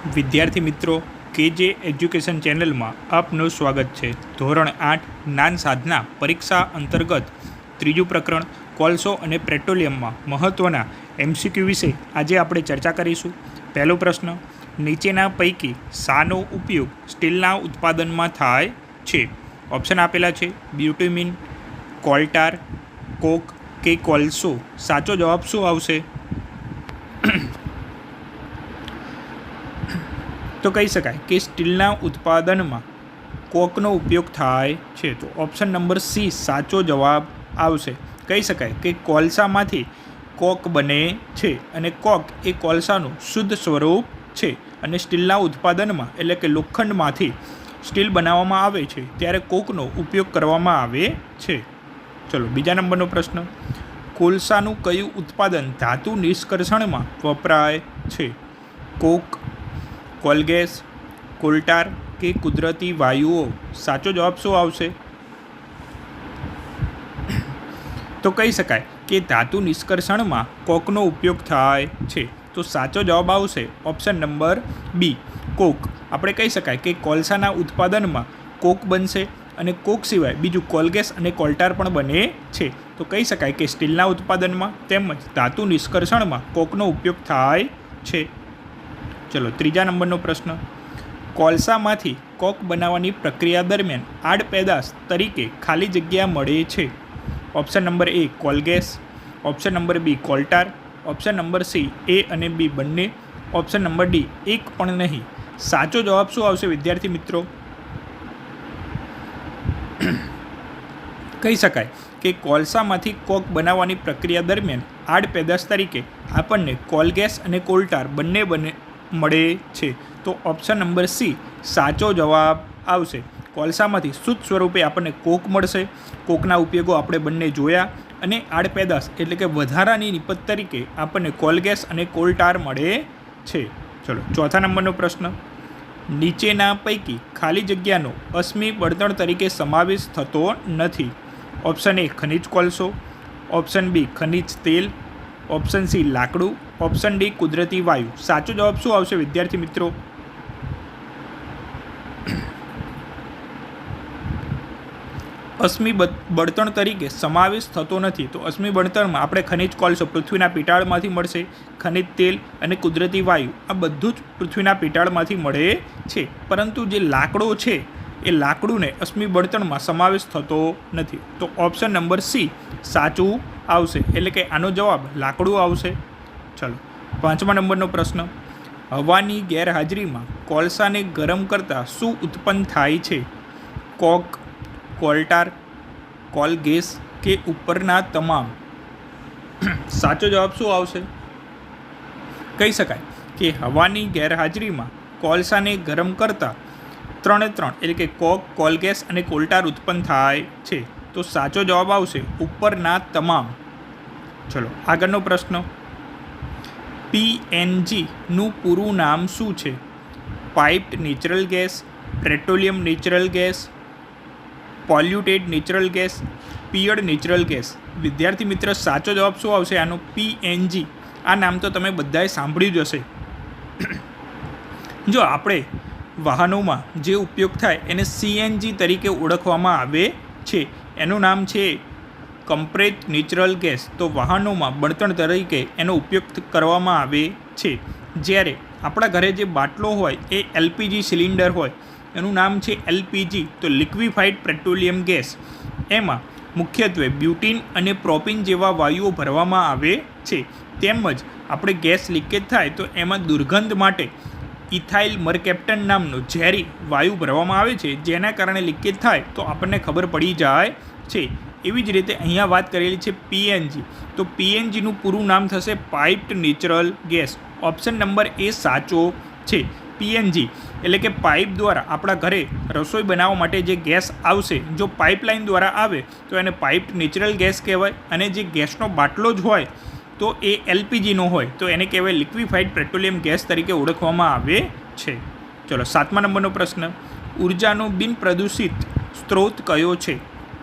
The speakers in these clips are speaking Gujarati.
વિદ્યાર્થી મિત્રો, કેજે એજ્યુકેશન ચેનલમાં આપનું સ્વાગત છે. ધોરણ 8 જ્ઞાન સાધના પરીક્ષા અંતર્ગત ત્રીજું પ્રકરણ કોલસો અને પેટ્રોલિયમમાં મહત્ત્વના MCQ વિશે આજે આપણે ચર્ચા કરીશું. પહેલો પ્રશ્ન, નીચેના પૈકી શાનો ઉપયોગ સ્ટીલના ઉત્પાદનમાં થાય છે? ઓપ્શન આપેલા છે બ્યુટેમિન, કોલ્ટાર, કોક કે કોલસો. સાચો જવાબ શું આવશે? તો કહી શકાય કે સ્ટીલના ઉત્પાદનમાં કોકનો ઉપયોગ થાય છે. તો ઓપ્શન નંબર સી સાચો જવાબ આવશે. કહી શકાય કે કોલસામાંથી કોક બને છે અને કોક એ કોલસાનું શુદ્ધ સ્વરૂપ છે અને સ્ટીલના ઉત્પાદનમાં એટલે કે લોખંડમાંથી સ્ટીલ બનાવવામાં આવે છે ત્યારે કોકનો ઉપયોગ કરવામાં આવે છે. ચલો બીજા નંબરનો પ્રશ્ન, કોલસાનું કયું ઉત્પાદન ધાતુ નિષ્કર્ષણમાં વપરાય છે? કોક, કોલગેસ, કોલ્ટાર કે કુદરતી વાયુઓ. સાચો જવાબ શું આવશે? તો કહી શકાય કે ધાતુ નિષ્કર્ષણમાં કોકનો ઉપયોગ થાય છે. તો સાચો જવાબ આવશે ઓપ્શન નંબર બી, કોક. આપણે કહી શકાય કે કોલસાના ઉત્પાદનમાં કોક બનશે અને કોક સિવાય બીજું કોલગેસ અને કોલ્ટાર પણ બને છે. તો કહી શકાય કે સ્ટીલના ઉત્પાદનમાં તેમજ ધાતુ નિષ્કર્ષણમાં કોકનો ઉપયોગ થાય છે. ચલો ત્રીજા નંબરનો પ્રશ્ન, કોલસામાંથી કોક બનાવવાની પ્રક્રિયા દરમિયાન આડપેદાશ તરીકે ખાલી જગ્યા મળે છે. Option number A coal gas, option number B coal tar, option number C A અને બી બંને, ઓપ્શન નંબર ડી એક પણ નહીં. સાચો જવાબ શું આવશે વિદ્યાર્થી મિત્રો? કહી શકાય કે કોલસામાંથી કોક બનાવવાની પ્રક્રિયા દરમિયાન આડપેદાશ તરીકે આપણને કોલગેસ અને કોલ્ટાર બંને મળે છે. તો ઓપ્શન નંબર સી સાચો જવાબ આવશે. કોલસામાંથી શુદ્ધ સ્વરૂપે આપણને કોક મળશે. કોકના ઉપયોગો આપણે બંને જોયા અને આડપેદાશ એટલે કે વધારાની નિપજ તરીકે આપણને કોલગેસ અને કોલ્ટાર મળે છે. ચલો ચોથા નંબરનો પ્રશ્ન, નીચેના પૈકી ખાલી જગ્યાનો અશ્મિ બળતણ તરીકે સમાવેશ થતો નથી. ઓપ્શન એ ખનિજ કોલસો, ઓપ્શન બી ખનિજ તેલ, ઓપ્શન સી લાકડું, ઓપ્શન ડી કુદરતી વાયુ. સાચો જવાબ શું આવશે વિદ્યાર્થી મિત્રો? અશ્મિ બળતણ તરીકે સમાવેશ થતો નથી. તો અશ્મિ બળતણમાં આપણે ખનિજ કોલસો પૃથ્વીના પીટાળમાંથી મળશે, ખનિજ તેલ અને કુદરતી વાયુ આ બધું જ પૃથ્વીના પીટાળમાંથી મળે છે. પરંતુ જે લાકડો છે એ લાકડુંને અશ્મિ બળતણમાં સમાવેશ થતો નથી. તો ઓપ્શન નંબર સી સાચું આવશે. એટલે કે આનો જવાબ લાકડું આવશે. ચલો પાંચમા નંબરનો પ્રશ્ન, હવાની ગેરહાજરીમાં કોલસાને ગરમ કરતાં શું ઉત્પન્ન થાય છે? કોક, કોલ્ટાર, કોલગેસ કે ઉપરના તમામ. સાચો જવાબ શું આવશે? કહી શકાય કે હવાની ગેરહાજરીમાં કોલસાને ગરમ કરતાં 3 એટલે કે કોક, કોલગેસ અને કોલ્ટાર ઉત્પન્ન થાય છે. તો સાચો જવાબ આવશે ઉપરના તમામ. ચલો આગળનો પ્રશ્ન, PNGનું પૂરું નામ શું છે? Piped natural gas, petroleum natural gas, polluted natural gas, peered natural gas. વિદ્યાર્થી મિત્ર સાચો જવાબ શું આવશે આનો? PNG. આ નામ તો તમે બધાએ સાંભળ્યું જ હશે. જો આપણે વાહનોમાં જે ઉપયોગ થાય એને CNG તરીકે ઓળખવામાં આવે છે. એનું નામ છે કમ્પ્રેસ્ડ નેચરલ ગેસ. તો વાહનોમાં બળતણ તરીકે એનો ઉપયોગ કરવામાં આવે છે. જ્યારે આપણા ઘરે જે બાટલો હોય એ LPG સિલિન્ડર હોય એનું નામ છે LPG, તો લિક્વિફાઈડ પેટ્રોલિયમ ગેસ. એમાં મુખ્યત્વે બ્યુટીન અને પ્રોપિન જેવા વાયુઓ ભરવામાં આવે છે. તેમજ આપણે ગેસ લીકેજ થાય તો એમાં દુર્ગંધ માટે ઇથાઇલ મરકેપ્ટન નામનો ઝેરી વાયુ ભરવામાં આવે છે, જેના કારણે લીકેજ થાય તો આપણને ખબર પડી જાય છે. એવી જ રીતે અહીંયા વાત કરેલી છે PNG. તો PNGનું પૂરું નામ થશે piped natural gas. Option number A સાચો છે. PNG એટલે કે પાઇપ દ્વારા આપણા ઘરે રસોઈ બનાવવા માટે જે ગેસ આવશે, જો પાઇપલાઇન દ્વારા આવે તો એને પાઇપ્ડ નેચરલ ગેસ કહેવાય. અને જે ગેસનો બાટલો જ હોય તો એ LPGનો હોય તો એને કહેવાય લિક્વિફાઈડ પેટ્રોલિયમ ગેસ તરીકે ઓળખવામાં આવે છે. ચલો સાતમા નંબરનો પ્રશ્ન, ઉર્જાનો બિન પ્રદૂષિત સ્ત્રોત કયો છે?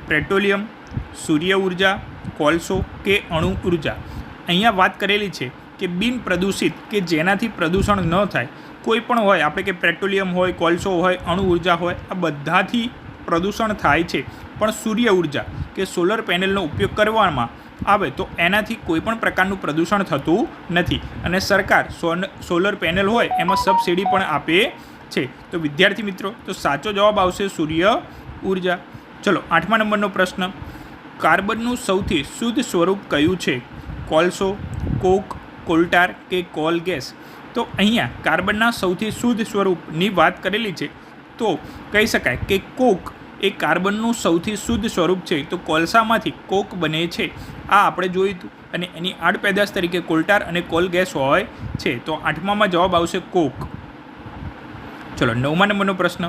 પેટ્રોલિયમ, સૂર્ય ઉર્જા, કોલસો કે અણુ ઉર્જા. અહીંયા વાત કરેલી છે કે બિન પ્રદૂષિત કે જેનાથી પ્રદૂષણ ન થાય કોઈ પણ હોય, આપણે કે પેટ્રોલિયમ હોય, કોલસો હોય, અણુ ઉર્જા હોય, આ બધાથી પ્રદૂષણ થાય છે. પણ સૂર્ય ઉર્જા કે સોલર પેનલનો ઉપયોગ કરવામાં આવે તો એનાથી કોઈ પણ પ્રકારનું પ્રદૂષણ થતું નથી અને સરકાર સોલર પેનલ હોય એમાં સબસિડી પણ આપે છે. તો વિદ્યાર્થી મિત્રો, તો સાચો જવાબ આવશે સૂર્ય ઉર્જા. ચલો 8મા નંબરનો પ્રશ્ન, કાર્બનનું સૌથી શુદ્ધ સ્વરૂપ કયું છે? કોલસો, કોક, કોલટાર કે કોલ ગેસ? તો અહીંયા કાર્બનના સૌથી શુદ્ધ સ્વરૂપની વાત કરેલી છે તો કહી શકાય કે કોક એ કાર્બનનું સૌથી શુદ્ધ સ્વરૂપ છે. તો કોલસામાંથી કોક બને છે, આ આપણે જોયું હતું, અને એની આડપેદાશ તરીકે કોલટાર અને કોલ ગેસ હોય છે. તો 8મામાં જવાબ આવશે કોક. ચલો 9મા નંબરનો પ્રશ્ન,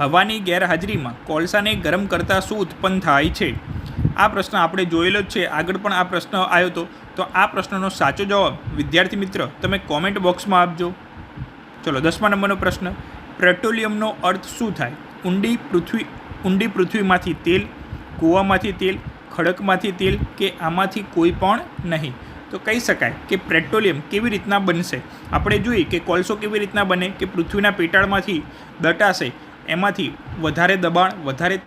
હવાની ગેરહાજરીમાં કોલસાને ગરમ કરતાં શું ઉત્પન્ન થાય છે? આ પ્રશ્ન આપણે જોયેલો જ છે, આગળ પણ આ પ્રશ્ન આવ્યો હતો. તો આ પ્રશ્નનો સાચો જવાબ વિદ્યાર્થી મિત્ર તમે કોમેન્ટ બોક્સમાં આપજો. ચલો 10મા નંબરનો પ્રશ્ન, પેટ્રોલિયમનો અર્થ શું થાય? ઊંડી પૃથ્વીમાંથી તેલ, કૂવામાંથી તેલ, ખડકમાંથી તેલ કે આમાંથી કોઈ પણ નહીં? તો કહી શકાય કે પેટ્રોલિયમ કેવી રીતના બનશે? આપણે જોઈએ કે કોલસો કેવી રીતના બને કે પૃથ્વીના પેટાળમાંથી દટાશે, એમાંથી વધારે દબાણ, વધારે